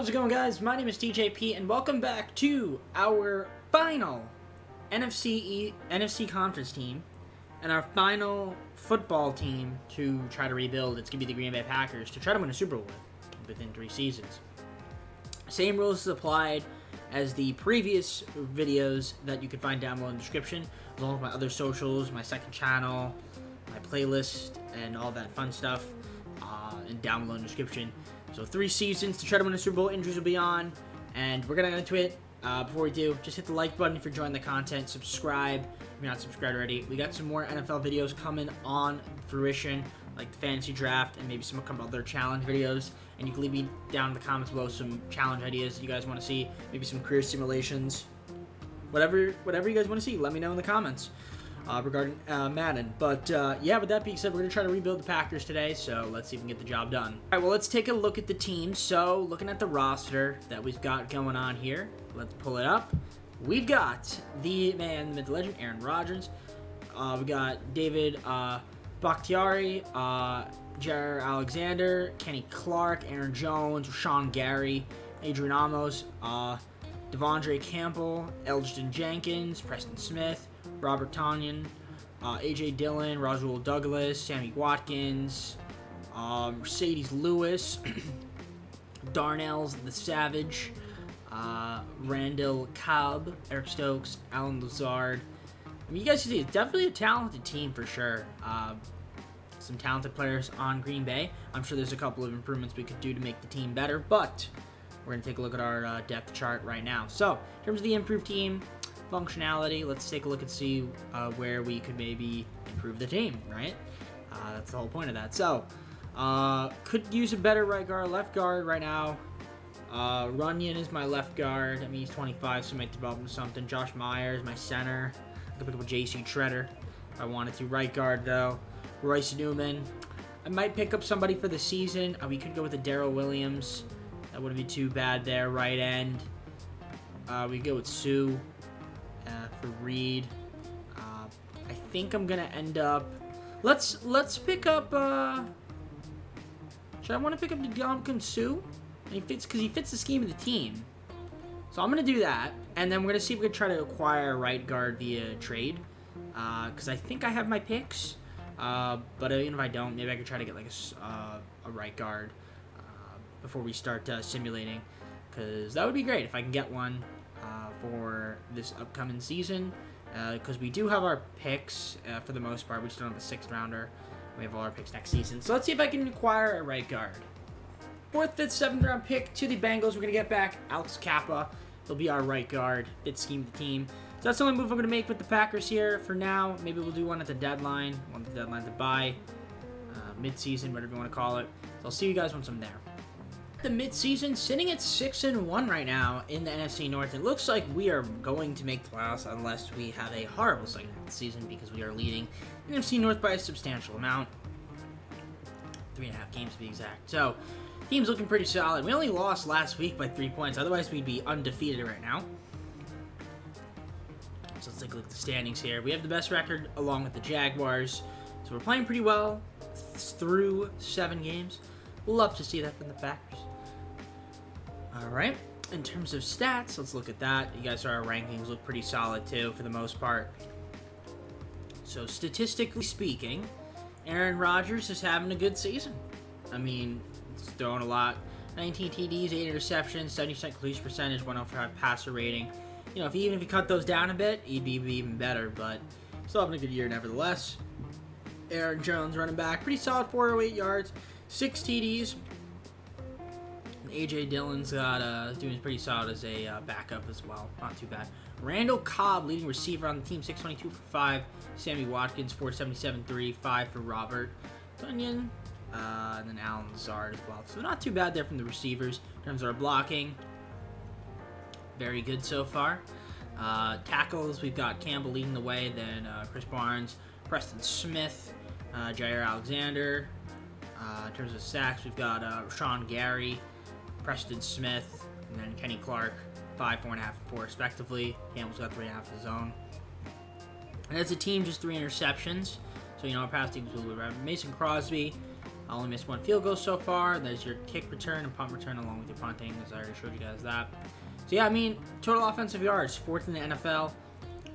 How's it going, guys? My name is TJP, and welcome back to our final NFC conference team and our final football team to try to rebuild. It's going to be the Green Bay Packers to try to win a Super Bowl within 3 seasons. Same rules applied as the previous videos that you can find down below in the description, along with my other socials, my second channel, my playlist, and all that fun stuff, and down below in the description. So 3 seasons to try to win a Super Bowl. Injuries will be on, and we're going to get into it. Before we do, just hit the like button if you're enjoying the content. Subscribe if you're not subscribed already. We got some more NFL videos coming on fruition, like the fantasy draft and maybe some other challenge videos. And you can leave me down in the comments below some challenge ideas that you guys want to see. Maybe some career simulations. Whatever you guys want to see, let me know in the comments regarding Madden. But yeah, with that being said, we're going to try to rebuild the Packers today, so let's see if we can get the job done. All right, well, let's take a look at the team. So looking at the roster that we've got going on here, let's pull it up. We've got the man, the legend, Aaron Rodgers. We got David Bakhtiari, Jair Alexander, Kenny Clark, Aaron Jones, Rashawn Gary, Adrian Amos, Devondre Campbell, Elgton Jenkins, Preston Smith, Robert Tonyan, A.J. Dillon, Roswell Douglas, Sammy Watkins, Mercedes Lewis, Darnell's The Savage, Randall Cobb, Eric Stokes, Alan Lazard. I mean, you guys can see it's definitely a talented team for sure. Some talented players on Green Bay. I'm sure there's a couple of improvements we could do to make the team better, but we're going to take a look at our depth chart right now. So, in terms of the improved team functionality, let's take a look and see where we could maybe improve the team, right? That's the whole point of that. So, could use a better right guard, left guard right now. Runyon is my left guard. I mean, he's 25, so might develop into something. Josh Myers, my center. I could pick up a J.C. Treader if I wanted to. Right guard, though. Royce Newman. I might pick up somebody for the season. We could go with a Darrell Williams. That wouldn't be too bad there. Right end. We go with Sue for Reed. I think I'm gonna end up. Let's pick up. Should I want to pick up Ndamukong Suh? And he fits because he fits the scheme of the team. So I'm gonna do that, and then we're gonna see if we can try to acquire a right guard via trade. Because I think I have my picks. But even if I don't, maybe I could try to get like a right guard before we start simulating, because that would be great if I can get one for this upcoming season, because we do have our picks for the most part. We just don't have a 6th rounder. We have all our picks next season. So let's see if I can acquire a right guard. 4th, 5th, 7th round pick to the Bengals. We're going to get back Alex Kappa. He'll be our right guard. Fit scheme of the team. So that's the only move I'm going to make with the Packers here for now. Maybe we'll do one at the deadline. One at the deadline to buy. Mid-season, whatever you want to call it. So I'll see you guys once I'm there. The mid-season, sitting at 6-1 right now in the NFC North. It looks like we are going to make the playoffs unless we have a horrible second half of the season, because we are leading the NFC North by a substantial amount. 3.5 games to be exact. So, team's looking pretty solid. We only lost last week by 3 points. Otherwise, we'd be undefeated right now. So let's take a look at the standings here. We have the best record along with the Jaguars. So we're playing pretty well through 7 games. Love to see that from the Packers. Alright, in terms of stats, let's look at that. You guys saw our rankings look pretty solid too for the most part. So statistically speaking, Aaron Rodgers is having a good season. I mean, he's throwing a lot. 19 TDs, 8 interceptions, 70% completion percentage, 105 passer rating. You know, even if he cut those down a bit, he'd be even better, but still having a good year nevertheless. Aaron Jones, running back, pretty solid, 408 yards, 6 TDs. And A.J. Dillon's got doing pretty solid as a backup as well, not too bad. Randall Cobb, leading receiver on the team, 622 for 5. Sammy Watkins, 477, 3, 5 for Robert Tonyan. And then Alan Lazard as well. So not too bad there from the receivers. In terms of our blocking, very good so far. Tackles, we've got Campbell leading the way, then Chris Barnes, Preston Smith, Jair Alexander. In terms of sacks, we've got Rashawn Gary, Preston Smith, and then Kenny Clark, 5, 4.5, and 4 respectively. Campbell's got 3.5 of his own. And as a team, just 3 interceptions. So, you know, our pass team was a little bit better. Mason Crosby, I only missed 1 field goal so far. There's your kick return and punt return along with your punting, as I already showed you guys that. So yeah, I mean, total offensive yards, 4th in the NFL.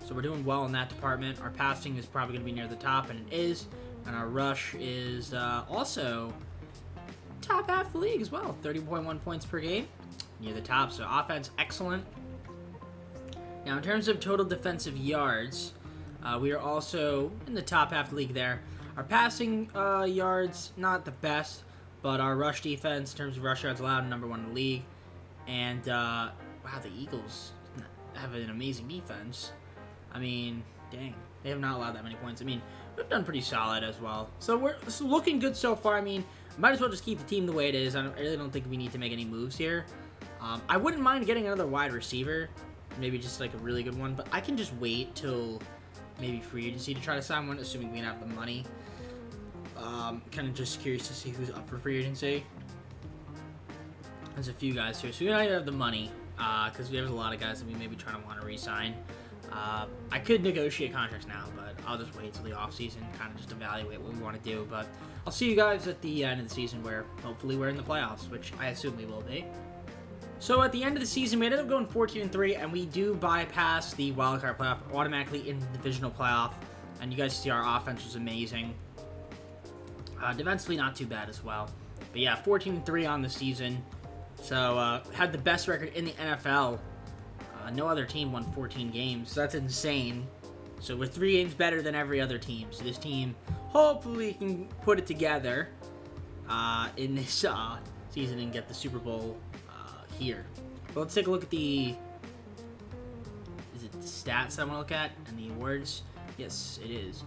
So we're doing well in that department. Our passing is probably going to be near the top, and it is. And our rush is also top half of the league as well. 30.1 points per game, near the top. So offense, excellent. Now in terms of total defensive yards, we are also in the top half of the league there. Our passing yards, not the best, but our rush defense, in terms of rush yards allowed, number 1 in the league. And, wow, the Eagles have an amazing defense. I mean, dang, they have not allowed that many points. I mean, we've done pretty solid as well. So we're looking good so far. I mean, might as well just keep the team the way it is. I really don't think we need to make any moves here. I wouldn't mind getting another wide receiver, maybe just like a really good one, but I can just wait till maybe free agency to try to sign one, assuming we have the money. Kind of just curious to see who's up for free agency. There's a few guys here, so we don't even have the money, because there's a lot of guys that we may be trying to want to re-sign. I could negotiate contracts now, but I'll just wait till the offseason, kind of just evaluate what we want to do. But I'll see you guys at the end of the season, where hopefully we're in the playoffs, which I assume we will be. So at the end of the season, we ended up going 14-3, and we do bypass the wildcard playoff, automatically in the divisional playoff. And you guys see our offense was amazing. Defensively, not too bad as well. But yeah, 14-3 on the season. So had the best record in the NFL. No other team won 14 games. So that's insane. So we're 3 games better than every other team. So this team hopefully can put it together in this season and get the Super Bowl here. But let's take a look at the stats I want to look at and the awards. Yes, it is.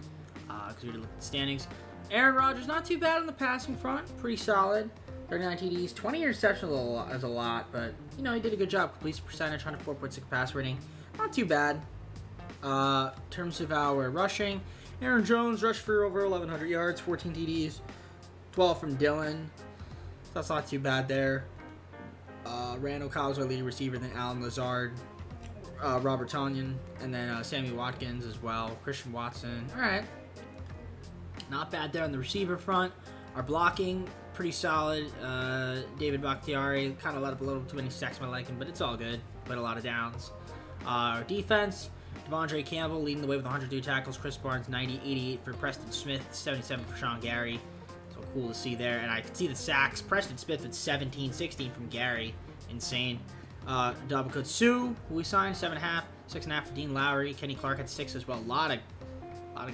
Because we look at the standings. Aaron Rodgers, not too bad on the passing front. Pretty solid. 39 TDs, 20 interceptions is a lot, but, you know, he did a good job. Completion percentage, 104.6 pass rating. Not too bad. In terms of our rushing, Aaron Jones rushed for over 1,100 yards, 14 TDs, 12 from Dylan. That's not too bad there. Randall Cobb's our leading receiver, then Alan Lazard, Robert Tonyan, and then Sammy Watkins as well. Christian Watson. All right. Not bad there on the receiver front. Our blocking, pretty solid. David Bakhtiari kind of let up a little too many sacks, my liking, but it's all good. Put a lot of downs. Our defense, Devondre Campbell leading the way with 102 tackles. Chris Barnes, 90, 88 for Preston Smith, 77 for Sean Gary. So cool to see there. And I can see the sacks. Preston Smith with 17, 16 from Gary. Insane. Dabakut Sue, who we signed, 7.5. 6.5 for Dean Lowry. Kenny Clark at 6 as well. A lot of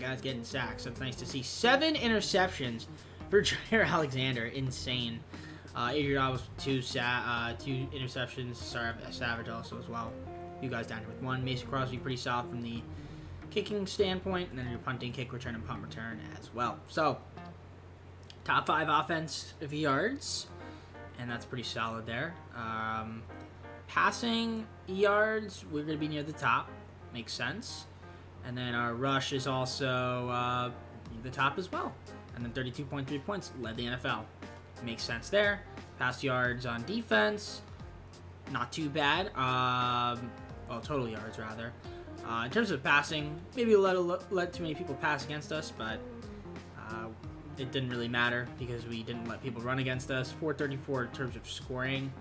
guys getting sacks. So it's nice to see. 7 interceptions for Jair Alexander. Insane. Adrian was 2 interceptions. Sorry, Savage also as well. You guys down here with 1. Mason Crosby pretty solid from the kicking standpoint, and then your punting, kick return, and punt return as well. So top 5 offensive yards, and that's pretty solid there. Passing yards, we're going to be near the top. Makes sense. And then our rush is also near the top as well. And then 32.3 points, led the NFL. Makes sense there. Pass yards on defense, not too bad. Well, total yards, rather. In terms of passing, maybe let too many people pass against us, but it didn't really matter because we didn't let people run against us. 434 in terms of scoring.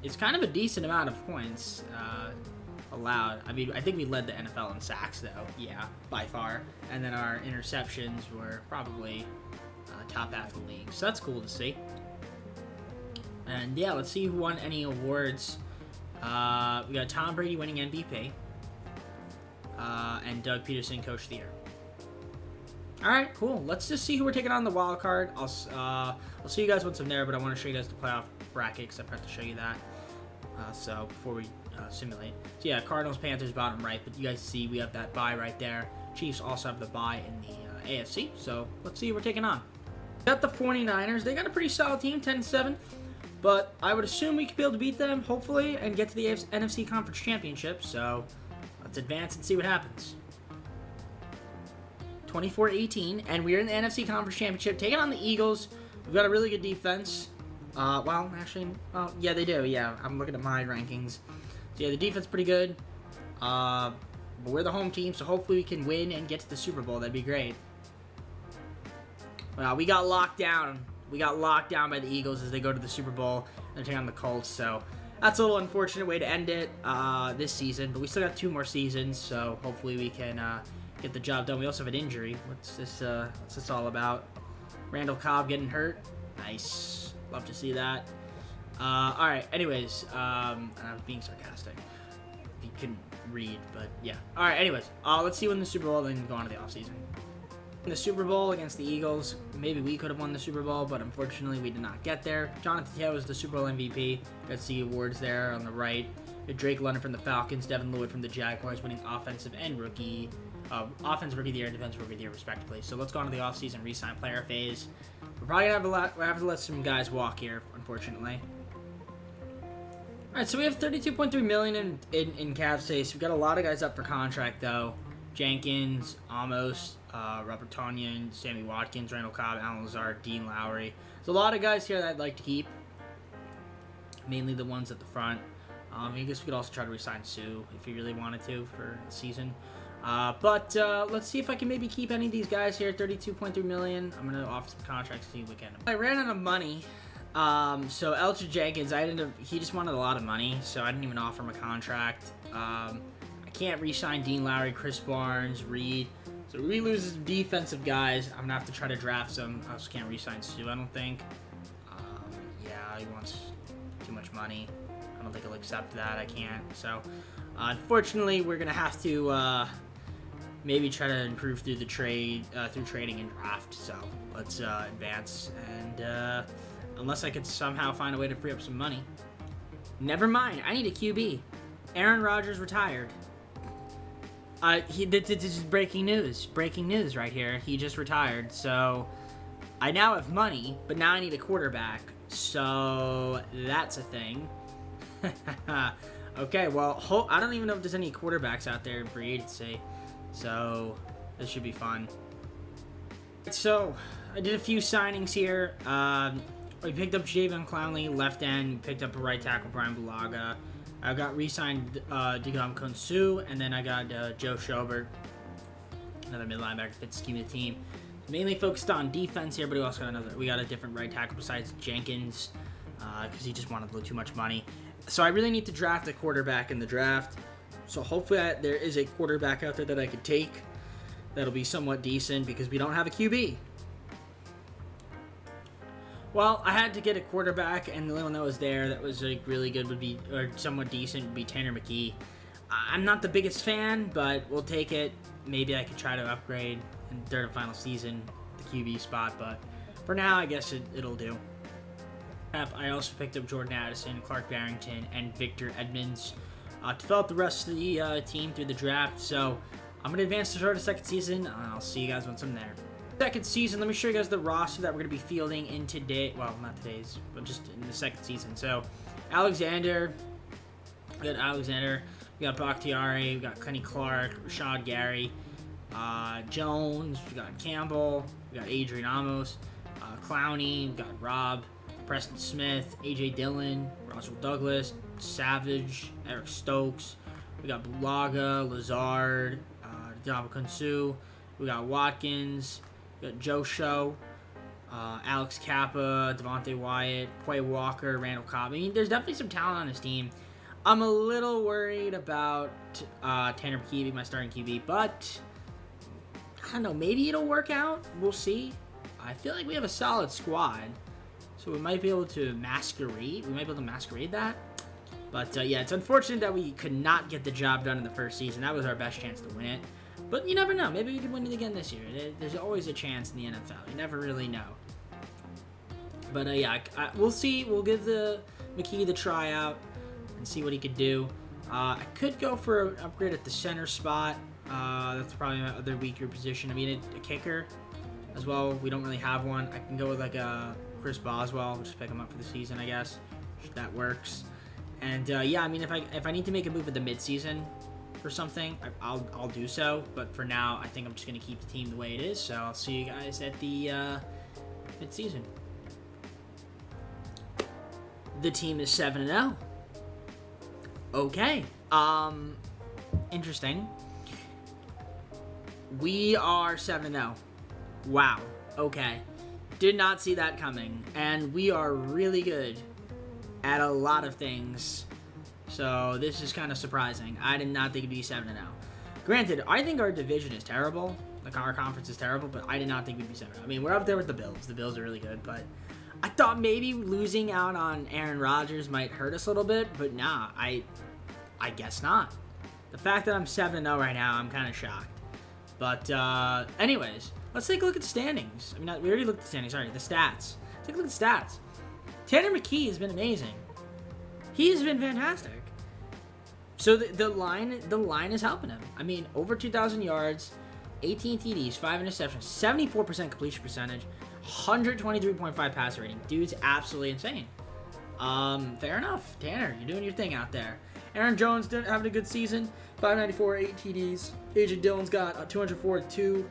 It's kind of a decent amount of points allowed. I mean, I think we led the NFL in sacks, though. Yeah, by far. And then our interceptions were probably top half of the league. So that's cool to see. And yeah, let's see who won any awards. We got Tom Brady winning MVP. And Doug Peterson, Coach of the Year. Alright, cool. Let's just see who we're taking on the wild card. I'll see you guys once I'm there, but I want to show you guys the playoff bracket because I forgot to show you that. So before we simulate. So yeah, Cardinals, Panthers, bottom right. But you guys see we have that bye right there. Chiefs also have the bye in the AFC. So let's see who we're taking on. Got the 49ers. They got a pretty solid team, 10-7. But I would assume we could be able to beat them, hopefully, and get to the NFC Conference Championship. So let's advance and see what happens. 24-18, and we're in the NFC Conference Championship, taking on the Eagles. We've got a really good defense. Well, actually, yeah, they do. Yeah, I'm looking at my rankings. So yeah, the defense is pretty good. But we're the home team, so hopefully we can win and get to the Super Bowl. That'd be great. We got locked down. We got locked down by the Eagles as they go to the Super Bowl and take on the Colts. So that's a little unfortunate way to end it this season. But we still got 2 more seasons, so hopefully we can get the job done. We also have an injury. What's this all about? Randall Cobb getting hurt. Nice. Love to see that. All right. Anyways, I'm being sarcastic. You couldn't read, but yeah. All right. Anyways, let's see when the Super Bowl, then go on to the offseason. In the Super Bowl against the Eagles, maybe we could have won the Super Bowl, but unfortunately we did not get there. Jonathan Taylor was the Super Bowl MVP. Got the awards there on the right. Drake London from the Falcons, Devin Lloyd from the Jaguars, winning offensive Rookie of the Year and Defensive Rookie of the Year, respectively. So let's go on to the offseason resign player phase. We're probably gonna have to let some guys walk here, unfortunately. All right, so we have $32.3 million in cap space. We've got a lot of guys up for contract though. Jenkins, Amos, Robert Tonyan, Sammy Watkins, Randall Cobb, Alan Lazard, Dean Lowry. There's a lot of guys here that I'd like to keep. Mainly the ones at the front. I guess we could also try to re-sign Sue if you really wanted to for the season. But let's see if I can maybe keep any of these guys here. $32.3 million. I'm gonna offer some contracts to see if we can. I ran out of money. So Elgin Jenkins, he just wanted a lot of money, so I didn't even offer him a contract. I can't re-sign Dean Lowry, Chris Barnes, Reed. So Reed loses defensive guys. I'm gonna have to try to draft some. I also can't re-sign Sue, I don't think. Yeah, he wants too much money. I don't think he'll accept that. I can't. So, unfortunately, we're gonna have to maybe try to improve through the trade, through trading and draft. So let's advance. And unless I could somehow find a way to free up some money, never mind. I need a QB. Aaron Rodgers retired. This is breaking news. Breaking news right here. He just retired. So I now have money, but now I need a quarterback. So that's a thing. Okay, well, I don't even know if there's any quarterbacks out there in free agency. So this should be fun. So I did a few signings here. We picked up Javion Clowney, left end. We picked up a right tackle, Brian Bulaga. I got re-signed Ndamukong Suh, and then I got Joe Schobert, another mid linebacker, fits the scheme of the team. Mainly focused on defense here, but we also got a different right tackle besides Jenkins, because he just wanted a little too much money. So I really need to draft a quarterback in the draft. So hopefully there is a quarterback out there that I could take that'll be somewhat decent, because we don't have a QB. Well, I had to get a quarterback, and the only one that was there that was like really good or somewhat decent would be Tanner McKee. I'm not the biggest fan, but we'll take it. Maybe I could try to upgrade in third and final season the QB spot, but for now, I guess it'll do. I also picked up Jordan Addison, Clark Barrington, and Victor Edmonds to fill out the rest of the team through the draft. So I'm going to advance to start the second season, and I'll see you guys once I'm there. Second season, let me show you guys the roster that we're going to be fielding in today. Well, not today's, but just in the second season. So Alexander, we got Bakhtiari, we got Kenny Clark, Rashad Gary, Jones, we got Campbell, we got Adrian Amos, Clowney, we got Rob, Preston Smith, AJ Dillon, Russell Douglas, Savage, Eric Stokes, we got Bulaga, Lazard, Ndamukong Suh, we got Watkins, we got Joe Show, Alex Kappa, Devontae Wyatt, Quay Walker, Randall Cobb. I mean, there's definitely some talent on his team. I'm a little worried about Tanner McKee being my starting QB, but I don't know. Maybe it'll work out. We'll see. I feel like we have a solid squad, so we might be able to masquerade. That. But yeah, it's unfortunate that we could not get the job done in the first season. That was our best chance to win it. But you never know. Maybe we can win it again this year. There's always a chance in the NFL. You never really know. But yeah, we'll see. We'll give the McKee the tryout and see what he could do. I could go for an upgrade at the center spot. That's probably my other weaker position. I mean, a kicker as well. We don't really have one. I can go with like a Chris Boswell. Just pick him up for the season, I guess. If that works. And yeah, I mean, if I need to make a move at the midseason for something, I'll do so. But for now, I think I'm just gonna keep the team the way it is. So I'll see you guys at the midseason. The team is 7-0. Okay. Interesting. We are 7-0. Wow. Okay. Did not see that coming. And we are really good at a lot of things. So this is kind of surprising. I did not think it'd be 7-0. Granted, I think our division is terrible. Like, our conference is terrible, but I did not think we'd be 7-0. I mean, we're up there with the Bills. The Bills are really good, but I thought maybe losing out on Aaron Rodgers might hurt us a little bit, but nah, I guess not. The fact that I'm 7-0 right now, I'm kind of shocked. But anyways, let's take a look at the standings. I mean, we already looked at the standings. Sorry, the stats. Take a look at the stats. Tanner McKee has been amazing. He's been fantastic. So the line is helping him. I mean, over 2,000 yards, 18 TDs, 5 interceptions, 74% completion percentage, 123.5 passer rating. Dude's absolutely insane. Fair enough. Tanner, you're doing your thing out there. Aaron Jones having a good season. 594, 8 TDs. AJ Dillon's got 204, 2.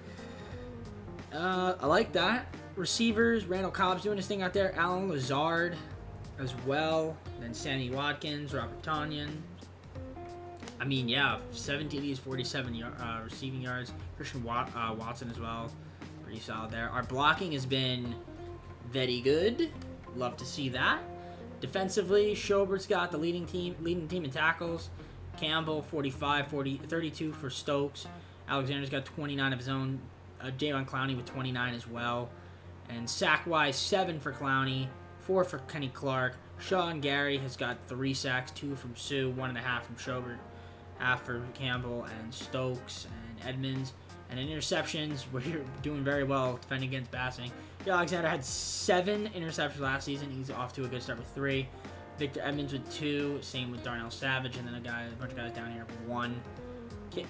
I like that. Receivers, Randall Cobb's doing his thing out there. Alan Lazard as well. Then Sammy Watkins, Robert Tonyan. I mean, yeah, 7 TDs, 47 receiving yards. Christian Watson as well. Pretty solid there. Our blocking has been very good. Love to see that. Defensively, Schobert's got the leading team in tackles. Campbell, 32 for Stokes. Alexander's got 29 of his own. Javon Clowney with 29 as well. And sack-wise, 7 for Clowney, 4 for Kenny Clark. Sean Gary has got 3 sacks, 2 from Sue, 1.5 from Schobert, half for Campbell and Stokes and Edmonds. And in interceptions, we're doing very well defending against passing. Alexander had 7 interceptions last season. He's off to a good start with 3. Victor Edmonds with 2. Same with Darnell Savage. And then a bunch of guys down here with 1.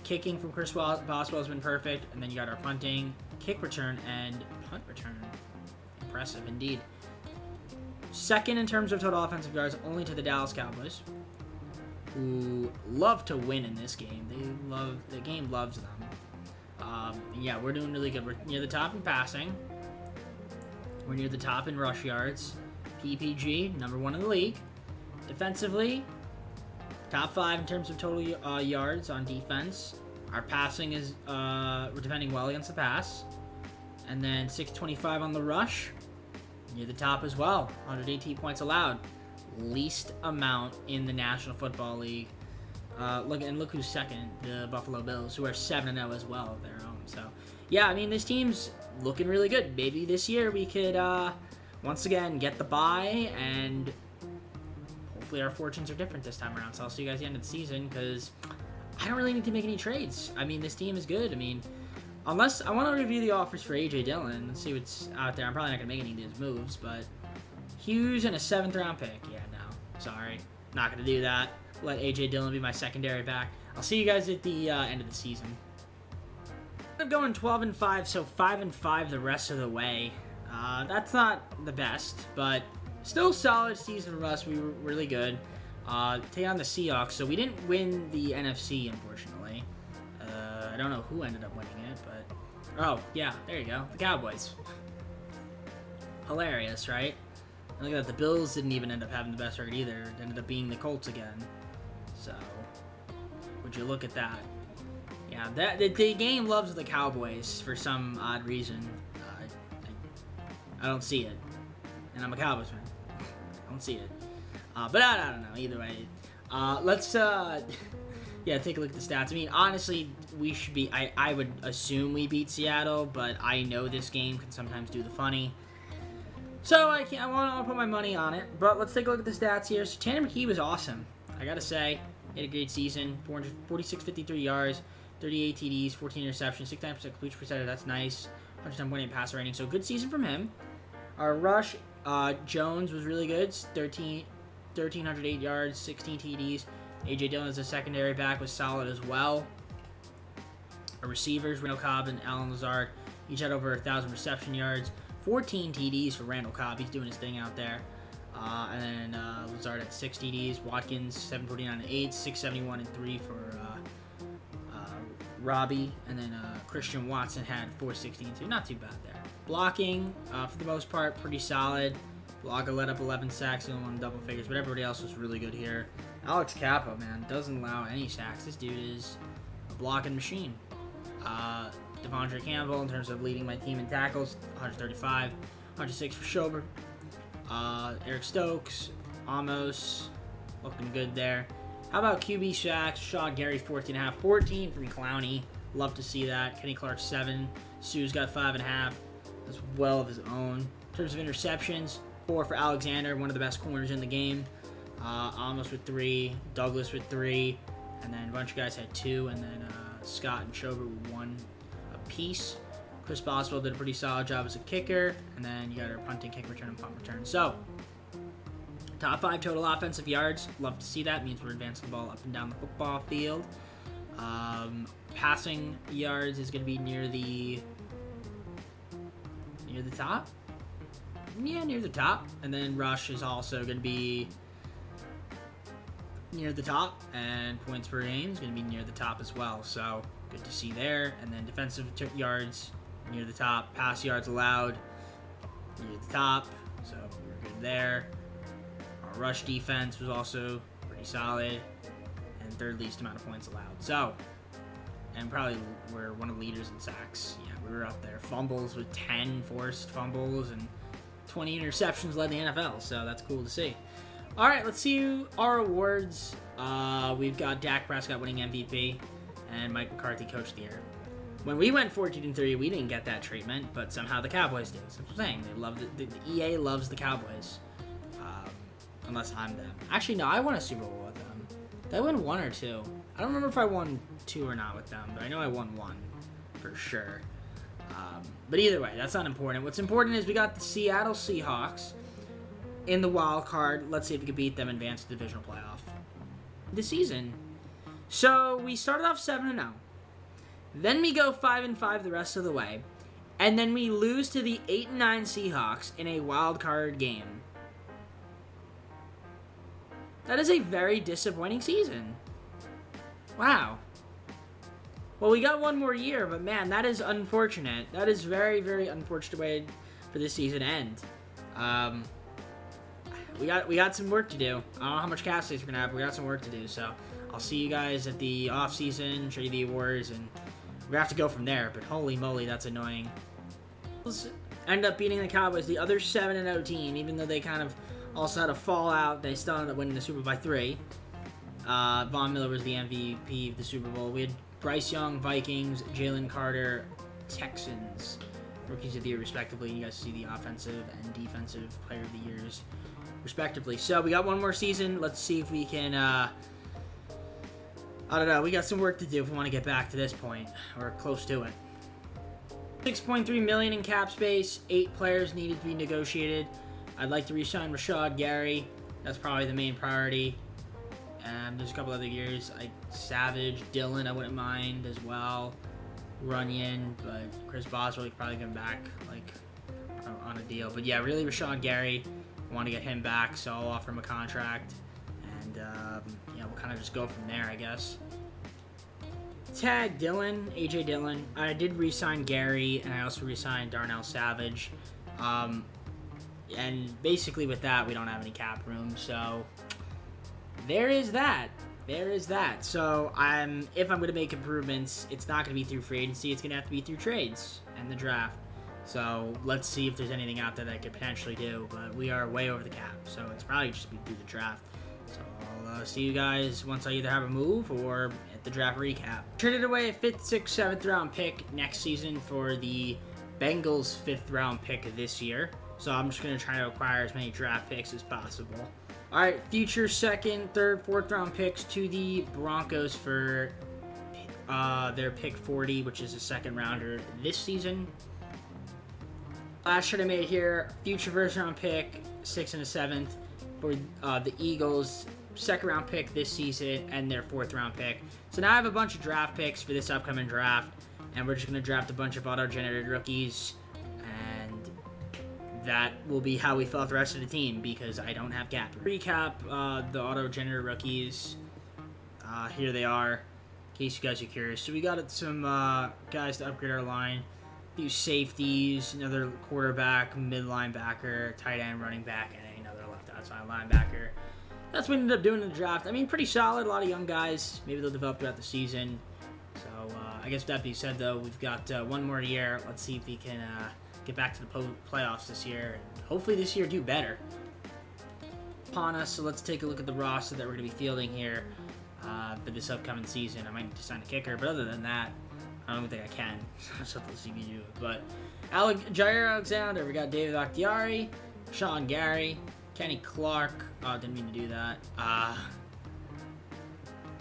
Kicking from Chris Boswell has been perfect. And then you got our punting, kick return, and punt return. Impressive indeed. Second in terms of total offensive yards, only to the Dallas Cowboys, who love to win in this game. The game loves them. Yeah, we're doing really good. We're near the top in passing. We're near the top in rush yards. PPG, number 1 in the league. Defensively, top 5 in terms of total yards on defense. Our passing is, we're defending well against the pass. And then 625 on the rush. Near the top as well. 118 points allowed. Least amount in the National Football League. Look who's second. The Buffalo Bills, who are 7-0 as well of their own. So, yeah, I mean, this team's looking really good. Maybe this year we could, once again, get the bye, and hopefully our fortunes are different this time around. So I'll see you guys at the end of the season, because I don't really need to make any trades. I mean, this team is good. I mean, unless I want to review the offers for AJ Dillon and see what's out there. I'm probably not going to make any of these moves, but Hughes and a 7th round pick. Yeah, no. Sorry. Not going to do that. Let AJ Dillon be my secondary back. I'll see you guys at the end of the season. I'm going 12-5, so 5-5 the rest of the way. That's not the best, but still solid season for us. We were really good. Take on the Seahawks. So we didn't win the NFC, unfortunately. I don't know who ended up winning it, but... Oh, yeah, there you go. The Cowboys. Hilarious, right? Look at that. The Bills didn't even end up having the best record either. It ended up being the Colts again. So, would you look at that? Yeah, the game loves the Cowboys for some odd reason. I don't see it. And I'm a Cowboys fan. I don't see it. But I don't know. Either way. Let's... Yeah, take a look at the stats. I mean, honestly, we should be... I would assume we beat Seattle, but I know this game can sometimes do the funny. So I want to put my money on it. But let's take a look at the stats here. So Tanner McKee was awesome. I gotta say, he had a great season. 446.53 yards, 38 TDs, 14 interceptions, 69% completion percentage. That's nice. 110.8 passer rating. So good season from him. Our rush, Jones was really good. 1,308 yards, 16 TDs. AJ Dillon as a secondary back was solid as well. Our receivers, Randall Cobb and Alan Lazard, each had over 1,000 reception yards. 14 TDs for Randall Cobb. He's doing his thing out there. And then Lazard at 6 TDs. Watkins, 749 and 8. 671 and 3 for Robbie. And then Christian Watson had 416 and 2. Not too bad there. Blocking, for the most part, pretty solid. Blogger led up 11 sacks. He only won double figures. But everybody else was really good here. Alex Cappa, man, doesn't allow any sacks. This dude is a blocking machine. Devondre Campbell, in terms of leading my team in tackles, 135. 106 for Schober. Eric Stokes, Amos, looking good there. How about QB sacks? Rashad Gary, 14.5. 14 from Clowney. Love to see that. Kenny Clark, 7. Sue's got 5.5 as well of his own. In terms of interceptions, 4 for Alexander, one of the best corners in the game. Amos with 3. Douglas with 3. And then a bunch of guys had 2. And then Scott and Schober with 1 apiece. Chris Boswell did a pretty solid job as a kicker. And then you got our punting, kick return, and punt return. So, top 5 total offensive yards. Love to see that. Means we're advancing the ball up and down the football field. Passing yards is going to be near the top. Yeah, near the top. And then rush is also going to be near the top. And points per game is going to be near the top as well. So, good to see there. And then defensive yards near the top. Pass yards allowed near the top. So, we're good there. Our rush defense was also pretty solid. And third least amount of points allowed. So, and probably we're one of the leaders in sacks. Yeah, we were up there. Fumbles with 10 forced fumbles and 20 interceptions led the NFL. So, that's cool to see. All right, let's see our awards. We've got Dak Prescott winning MVP and Mike McCarthy Coach of the Year. When we went 14-3, we didn't get that treatment, but somehow the Cowboys did. That's what I'm saying. They love the EA loves the Cowboys, unless I'm them. Actually, no, I won a Super Bowl with them. Did I win 1 or 2? I don't remember if I won 2 or not with them, but I know I won 1 for sure. But either way, that's not important. What's important is we got the Seattle Seahawks in the wild card. Let's see if we can beat them and advance to the divisional playoff this season. So we started off 7-0. Then we go 5-5 the rest of the way. And then we lose to the 8-9 Seahawks in a wild card game. That is a very disappointing season. Wow. Well, we got one more year, but man, that is unfortunate. That is very, very unfortunate way for this season to end. We got some work to do. I don't know how much cap space we're gonna have, but we got some work to do. So I'll see you guys at the off season, show you the awards, and we're gonna have to go from there. But holy moly, that's annoying. End up beating the Cowboys, the other 7-0 team, even though they kind of also had a fallout. They still ended up winning the Super Bowl by 3. Von Miller was the MVP of the Super Bowl. We had Bryce Young, Vikings, Jalen Carter, Texans, Rookies of the Year, respectively. You guys see the offensive and defensive player of the years, respectively. So we got one more season. Let's see if we can, I don't know. We got some work to do if we want to get back to this point, or close to it. $6.3 million in cap space. 8 players needed to be negotiated. I'd like to re-sign Rashad Gary. That's probably the main priority. There's a couple other years, like Savage, Dillon, I wouldn't mind as well. Runyon, but Chris Boswell, could probably come back like on a deal. But yeah, really Rashad Gary, I want to get him back, so I'll offer him a contract, and yeah, we'll kind of just go from there, I guess. Tag Dillon, AJ Dillon. I did re-sign Gary, and I also re-signed Darnell Savage. And basically with that, we don't have any cap room, so there is that. There is that. So if I'm going to make improvements, it's not going to be through free agency. It's going to have to be through trades and the draft. So let's see if there's anything out there that I could potentially do. But we are way over the cap, so it's probably just be through the draft. So I'll see you guys once I either have a move or at the draft recap. Traded away a 5th, 6th, 7th round pick next season for the Bengals' 5th round pick this year. So I'm just going to try to acquire as many draft picks as possible. All right, future 2nd, 3rd, 4th round picks to the Broncos for their pick 40, which is a 2nd rounder this season. Last trade I made here, future 1st round pick, 6th and a 7th for the Eagles, 2nd round pick this season, and their 4th round pick. So now I have a bunch of draft picks for this upcoming draft, and we're just going to draft a bunch of auto-generated rookies. That will be how we fill out the rest of the team because I don't have cap. Recap the auto-generator rookies. Here they are, in case you guys are curious. So we got some guys to upgrade our line. A few safeties, another quarterback, mid-linebacker, tight end, running back, and another left outside linebacker. That's what we ended up doing in the draft. I mean, pretty solid. A lot of young guys. Maybe they'll develop throughout the season. So I guess with that being said, though, we've got one more year. Let's see if we can get back to the playoffs this year, and hopefully this year do better upon us. So let's take a look at the roster that we're going to be fielding here for this upcoming season. I might need to sign a kicker, but other than that, I don't think I can. That's what the CB do. But Jair Alexander, we got David Bakhtiari, Sean Gary, Kenny Clark. Didn't mean to do that.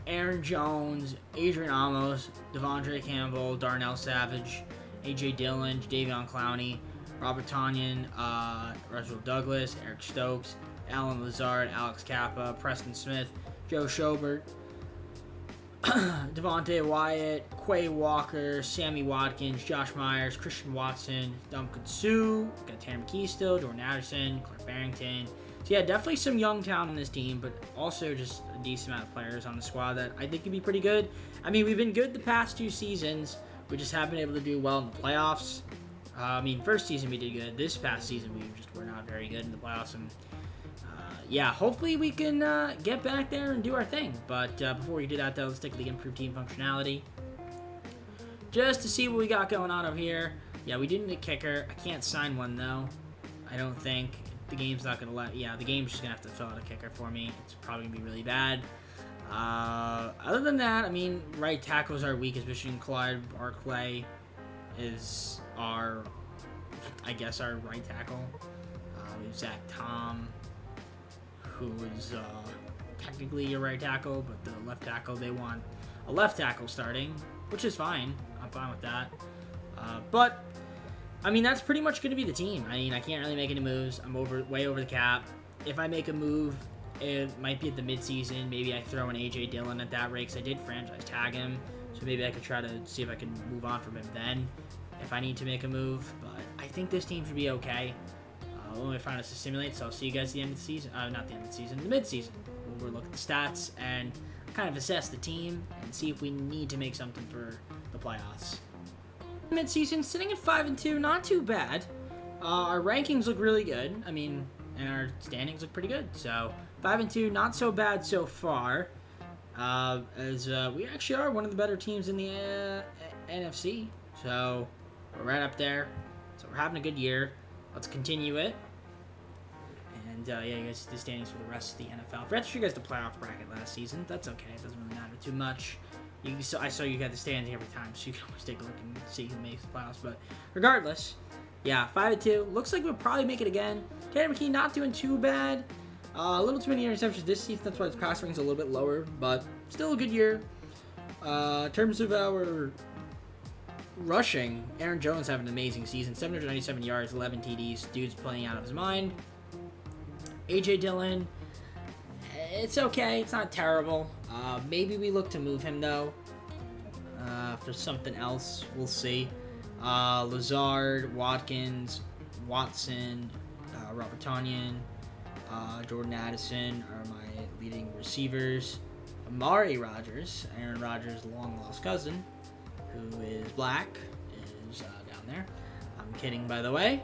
Aaron Jones, Adrian Amos, Devondre Campbell, Darnell Savage, A.J. Dillon, Davion Clowney, Robert Tonyan, Russell Douglas, Eric Stokes, Alan Lazard, Alex Kappa, Preston Smith, Joe Schobert, Devontae Wyatt, Quay Walker, Sammy Watkins, Josh Myers, Christian Watson, Duncan Sue, got Tanner McKee still, Jordan Addison, Clark Barrington. So yeah, definitely some young talent on this team, but also just a decent amount of players on the squad that I think could be pretty good. I mean, we've been good the past 2 seasons. We just haven't been able to do well in the playoffs. First season we did good. This past season we just were not very good in the playoffs. And yeah, hopefully we can get back there and do our thing. But before we do that, though, let's take a look at improved team functionality. Just to see what we got going on over here. Yeah, we didn't need a kicker. I can't sign one, though. I don't think. The game's not going to let... Yeah, the game's just going to have to fill out a kicker for me. It's probably going to be really bad. Other than that, I mean, right tackle is our weakest position. Clyde Barclay is our right tackle. We have Zach Tom, who is technically a right tackle, but the left tackle, they want a left tackle starting, which is fine. I'm fine with that. But, I mean, that's pretty much going to be the team. I mean, I can't really make any moves. I'm way over the cap. If I make a move, it might be at the midseason. Maybe I throw in A.J. Dillon at that rate, because I did franchise tag him. So maybe I could try to see if I can move on from him then, if I need to make a move. But I think this team should be okay. We'll only find us to simulate, so I'll see you guys at the end of the season. Not the end of the season, the mid-season. We'll look at the stats and kind of assess the team and see if we need to make something for the playoffs. Mid-season, sitting at 5-2, not too bad. Our rankings look really good. I mean, and our standings look pretty good. So 5-2, not so bad so far. As we actually are one of the better teams in the NFC. So we're right up there. So we're having a good year. Let's continue it. And yeah, you guys see the standings for the rest of the NFL. I forgot to show you guys the playoff bracket last season. That's okay. It doesn't really matter too much. I saw you got the standings every time, so you can always take a look and see who makes the playoffs. But regardless, yeah, 5-2. Looks like we'll probably make it again. Tanner McKee not doing too bad. A little too many interceptions this season. That's why his pass rating's a little bit lower, but still a good year. In terms of our rushing, Aaron Jones having an amazing season. 797 yards, 11 TDs. Dude's playing out of his mind. A.J. Dillon, it's okay. It's not terrible. Maybe we look to move him, though, for something else. We'll see. Lazard, Watkins, Watson, Robert Tonyan, Jordan Addison are my leading receivers. Amari Rodgers, Aaron Rodgers' long-lost cousin, who is black, is down there. I'm kidding, by the way.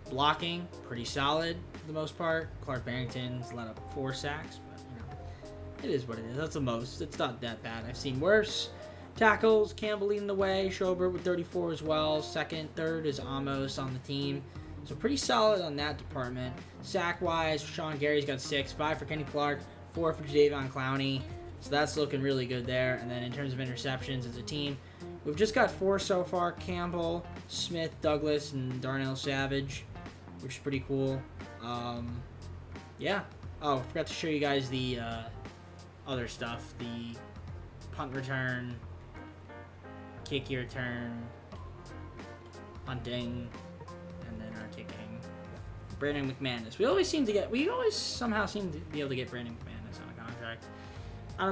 Blocking, pretty solid for the most part. Clark Barrington's let up 4 sacks, but, you know, it is what it is. That's the most. It's not that bad. I've seen worse. Tackles, Campbell leading the way. Schobert with 34 as well. Second, third is Amos on the team. So pretty solid on that department. Sack-wise, Sean Gary's got 6. 5 for Kenny Clark. 4 for Davion Clowney. So that's looking really good there. And then in terms of interceptions as a team, we've just got 4 so far. Campbell, Smith, Douglas, and Darnell Savage, which is pretty cool. Yeah. Oh, I forgot to show you guys the other stuff. The punt return, kick return, punting, and then our kicking. Brandon McManus. We always somehow seem to be able to get Brandon McManus on a contract. I don't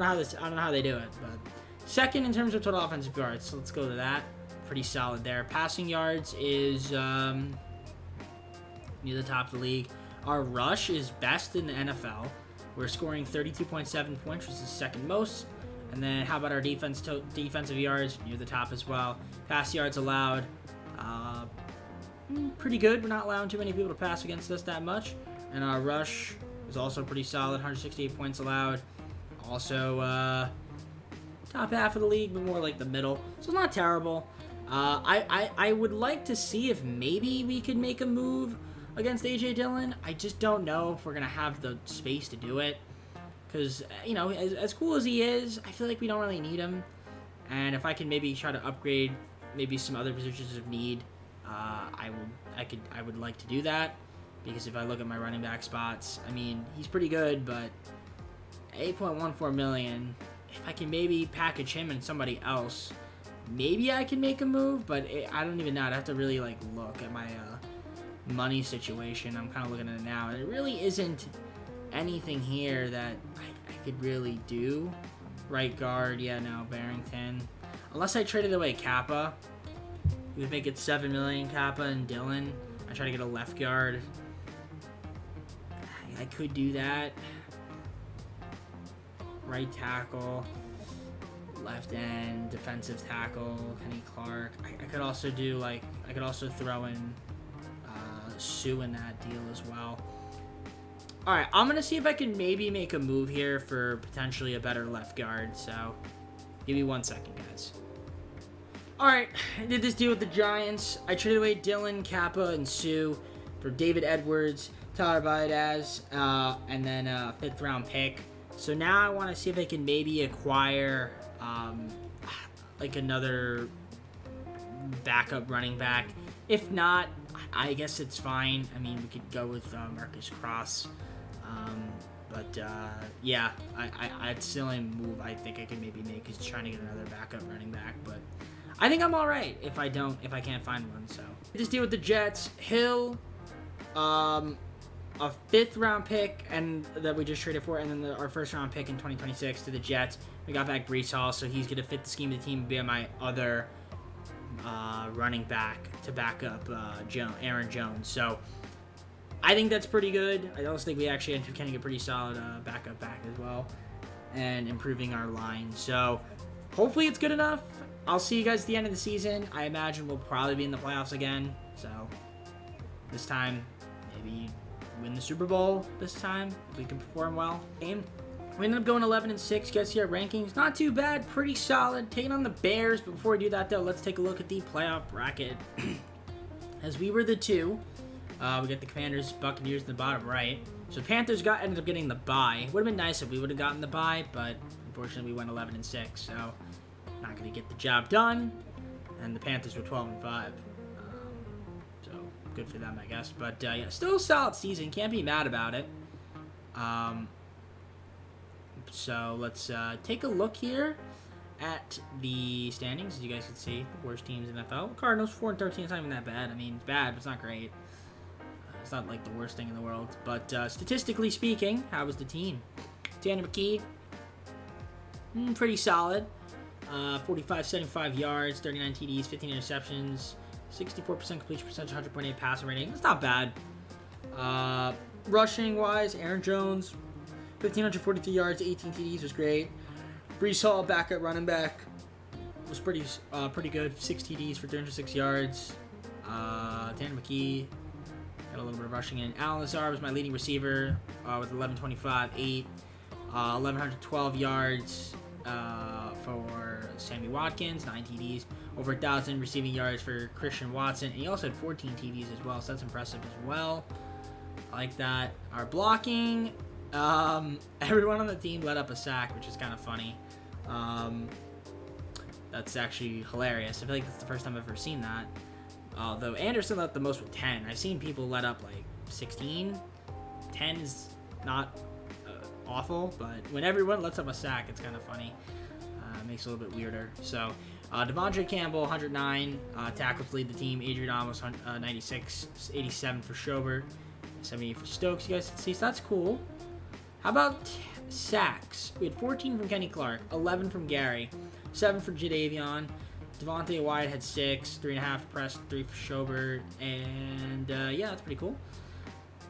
know how they do it, but second in terms of total offensive yards. So let's go to that. Pretty solid there. Passing yards is near the top of the league. Our rush is best in the NFL. We're scoring 32.7 points, which is the second most. And then how about our defensive yards? Near the top as well. Pass yards allowed. Pretty good. We're not allowing too many people to pass against us that much. And our rush is also pretty solid. 168 points allowed. Also, top half of the league, but more like the middle. So it's not terrible. I would like to see if maybe we could make a move against AJ Dillon. I just don't know if we're gonna have the space to do it, because you know, as cool as he is, I feel like we don't really need him. And if I can maybe try to upgrade maybe some other positions of need, I would like to do that, because if I look at my running back spots, I mean, he's pretty good, but 8.14 million. If I can maybe package him and somebody else, maybe I can make a move, but I don't even know. I'd have to really like look at my money situation. I'm kind of looking at it now, and it really isn't anything here that I could really do. Right guard, yeah, no, Barrington. Unless I traded away Kappa, we would make it 7 million. Kappa and Dillon. I try to get a left guard. I could do that. Right tackle, left end, defensive tackle, Kenny Clark. I could also do like, I could also throw in Sue in that deal as well. All right, I'm gonna see if I can maybe make a move here for potentially a better left guard. So give me 1 second, guys. All right, I did this deal with the Giants. I traded away Dillon, Kappa, and Sue for David Edwards, Tyler Valdez, and then a 5th round pick. So now I want to see if I can maybe acquire like another backup running back. If not, I guess it's fine. I mean, we could go with Marcus Cross. Yeah, it's the only move I think I can maybe make is trying to get another backup running back. But I think I'm all right if I can't find one. So just deal with the Jets. Hill, a 5th round pick and that we just traded for, and then our 1st round pick in 2026 to the Jets. We got back Breece Hall, so he's gonna fit the scheme of the team and be my other running back to back up Aaron Jones. So I think that's pretty good. I also think we actually end up getting a pretty solid backup back as well, and improving our line. So hopefully it's good enough. I'll see you guys at the end of the season. I imagine we'll probably be in the playoffs again. So this time, maybe win the Super Bowl this time if we can perform well. We ended up going 11-6. You guys see our rankings. Not too bad. Pretty solid. Taking on the Bears. But before we do that, though, let's take a look at the playoff bracket. As we were the 2, we got the Commanders, Buccaneers in the bottom right. So Panthers ended up getting the bye. Would have been nice if we would have gotten the bye, but unfortunately we went 11-6. So not going to get the job done. And the Panthers were 12-5. So good for them, I guess. But yeah, still a solid season. Can't be mad about it. So let's take a look here at the standings. As you guys can see, the worst teams in the NFL. Cardinals 4-13. It's not even that bad. I mean, it's bad, but it's not great. It's not like the worst thing in the world. But statistically speaking, how was the team? Tanner McKee, pretty solid. 75 yards, 39 TDs, 15 interceptions, 64% completion percentage, 100.8 passer rating. It's not bad. Rushing wise, Aaron Jones, 1,543 yards, 18 TDs was great. Breece Hall, backup running back, was pretty good. 6 TDs for 306 yards. Tanner McKee got a little bit of rushing in. Alan Lazar was my leading receiver with 1125, 1,112 yards for Sammy Watkins, 9 TDs, over 1,000 receiving yards for Christian Watson, and he also had 14 TDs as well, so that's impressive as well. I like that. Our blocking, everyone on the team let up a sack, which is kind of funny. That's actually hilarious. I feel like that's the first time I've ever seen that. Though Anderson let the most with 10. I've seen people let up like 16. 10 is not awful, but when everyone lets up a sack, it's kind of funny. Makes it a little bit weirder. So, Devondre Campbell, 109 tackles to lead the team. Adrian Amos, 96, 87 for Schobert, 78 for Stokes. You guys can see, so that's cool. How about sacks? We had 14 from Kenny Clark, 11 from Gary, 7 for Jadeveon. Devontae Wyatt had 6, 3.5 for Preston, 3 for Schobert, and yeah, that's pretty cool.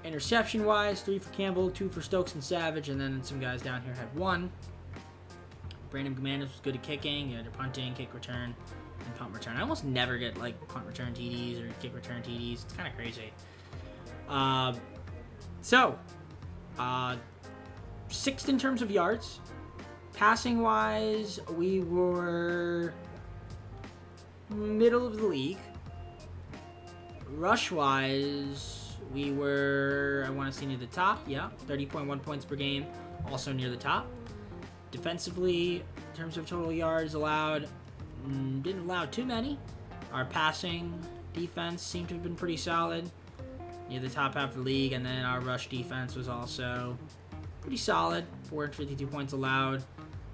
Interception-wise, 3 for Campbell, 2 for Stokes and Savage, and then some guys down here had 1. Brandon McManus was good at kicking, either punting, kick return, and punt return. I almost never get like punt return TDs or kick return TDs. It's kind of crazy. Sixth in terms of yards. Passing-wise, we were middle of the league. Rush-wise, we were, I want to say, near the top. Yeah, 30.1 points per game, also near the top. Defensively, in terms of total yards allowed, didn't allow too many. Our passing defense seemed to have been pretty solid, near the top half of the league, and then our rush defense was also pretty solid, 452 points allowed.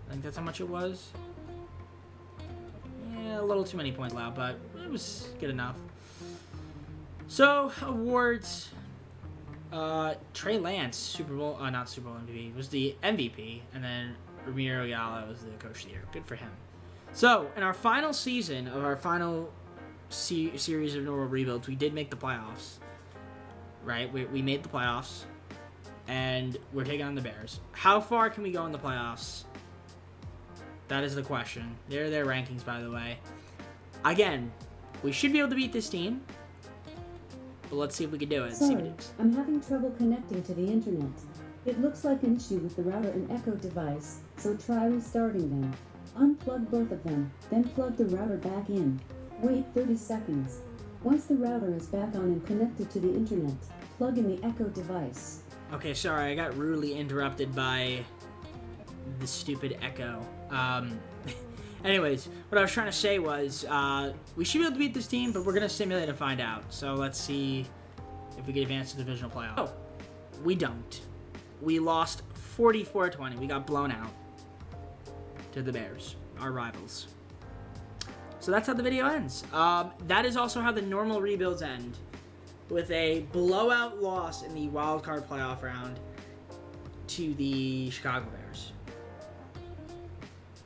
I think that's how much it was. Yeah, a little too many points allowed, but it was good enough. So, awards. Trey Lance, not Super Bowl MVP, was the MVP, and then Ramiro Ayala was the Coach of the Year. Good for him. So, in our final season of our final series of normal rebuilds, we did make the playoffs. Right? We made the playoffs, and we're taking on the Bears. How far can we go in the playoffs? That is the question. There are their rankings, by the way. Again, we should be able to beat this team, but let's see if we can do it. Sorry, I'm having trouble connecting to the internet. It looks like an issue with the router and Echo device, so try restarting them. Unplug both of them, then plug the router back in. Wait 30 seconds. Once the router is back on and connected to the internet, plug in the Echo device. Okay, sorry, I got rudely interrupted by the stupid Echo. Anyways, what I was trying to say was, we should be able to beat this team, but we're going to simulate and find out. So let's see if we can advance to the divisional playoff. Oh, we don't. We lost 44-20. We got blown out to the Bears, our rivals. So that's how the video ends. That is also how the normal rebuilds end, with a blowout loss in the wild card playoff round to the Chicago Bears.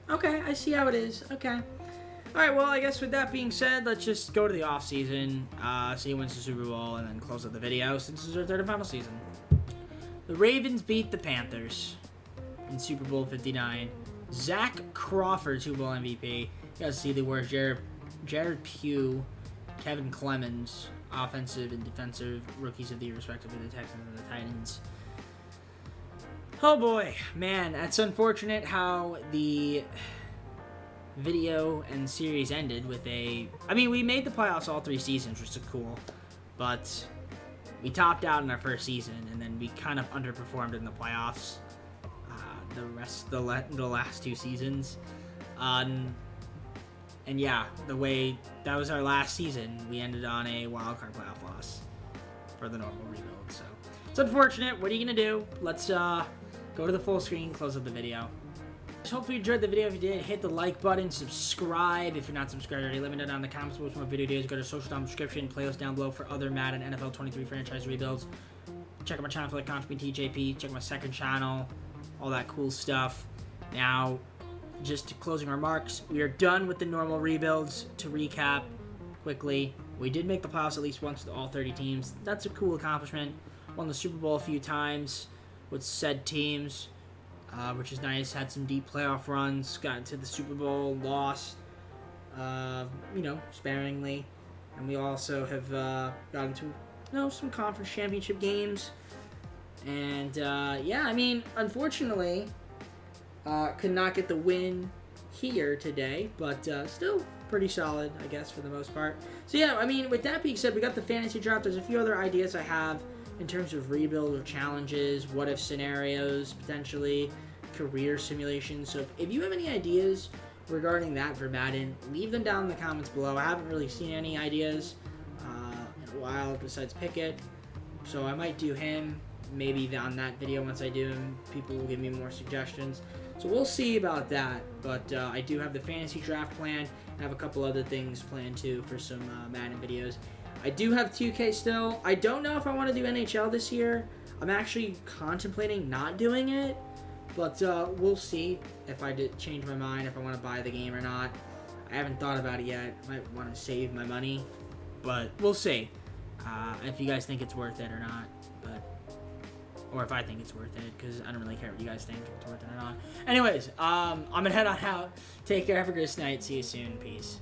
Okay, I see how it is. Okay. All right, well, I guess with that being said, let's just go to the offseason, see who wins the Super Bowl, and then close out the video since this is our third and final season. The Ravens beat the Panthers in Super Bowl 59. Zach Crawford, Super Bowl MVP. You guys see the words Jared Pugh, Kevin Clemens, offensive and defensive rookies of the year, respectively, the Texans and the Titans. Oh boy, man, that's unfortunate how the video and series ended with I mean, we made the playoffs all 3 seasons, which is cool, but we topped out in our first season, and then we kind of underperformed in the playoffs the last 2 seasons. And yeah, the way that was our last season, we ended on a wild card playoff loss for the normal rebuild. So it's unfortunate. What are you gonna do? Let's go to the full screen, close up the video. Hopefully you enjoyed the video. If you did, hit the like button, subscribe if you're not subscribed already. Let me know down in the comments what more video videos. Go to social down description, playlist down below for other Madden NFL 23 franchise rebuilds. Check out my channel for the content TJP. Check out my second channel, all that cool stuff. Now, just closing remarks, we are done with the normal rebuilds. To recap quickly, we did make the playoffs at least once with all 30 teams. That's a cool accomplishment. Won the Super Bowl a few times with said teams, which is nice. Had some deep playoff runs, got into the Super Bowl, lost, sparingly. And we also have got into, some conference championship games. And, yeah, I mean, unfortunately, could not get the win here today, but still pretty solid, I guess, for the most part. So, yeah, I mean, with that being said, we got the fantasy draft. There's a few other ideas I have in terms of rebuild or challenges, what-if scenarios, potentially career simulations. So if you have any ideas regarding that for Madden, leave them down in the comments below. I haven't really seen any ideas in a while besides Pickett, so I might do him. Maybe on that video, once I do him, people will give me more suggestions. So we'll see about that, but I do have the fantasy draft planned, and I have a couple other things planned too for some Madden videos. I do have 2K still. I don't know if I want to do NHL this year. I'm actually contemplating not doing it, but we'll see if I did change my mind, if I want to buy the game or not. I haven't thought about it yet. I might want to save my money, but we'll see if you guys think it's worth it or not. Or if I think it's worth it, because I don't really care what you guys think, if it's worth it or not. Anyways, I'm going to head on out. Take care. Have a great night. See you soon. Peace.